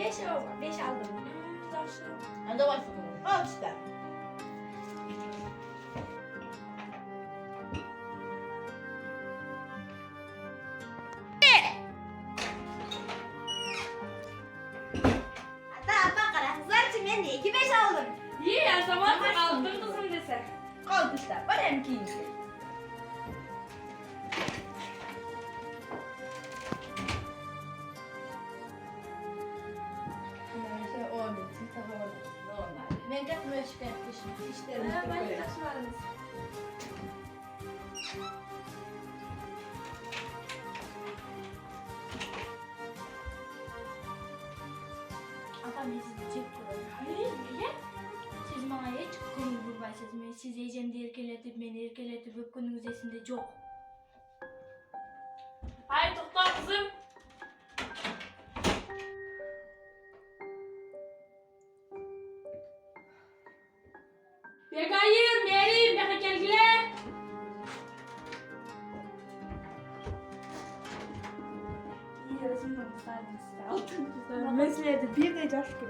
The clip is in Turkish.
5 oldu. 5 aldım. Taşlı. Hadi başlayalım. Al işte. Hatta bakara. Zaten ben de 2 5 aldım. İyi ya zaman aldın kızım dese. Kalk işte. Var hem ki. Neyse o ne? Siz tamam. Normal. Ben katmaya çıkartmışım. İşlerim. Ben de taşımadım. Adam bizi çekiyor. Hayır niye? Siz bana hiç konu vurbaysınız. Siz iyice erkeletip beni erkeletip hep konunuz esinde çok. Hayır topla kızım. Begayım, Meryem, beka gelgiler. İyi yarısını da mısardınız. Meselede bir de coşkun.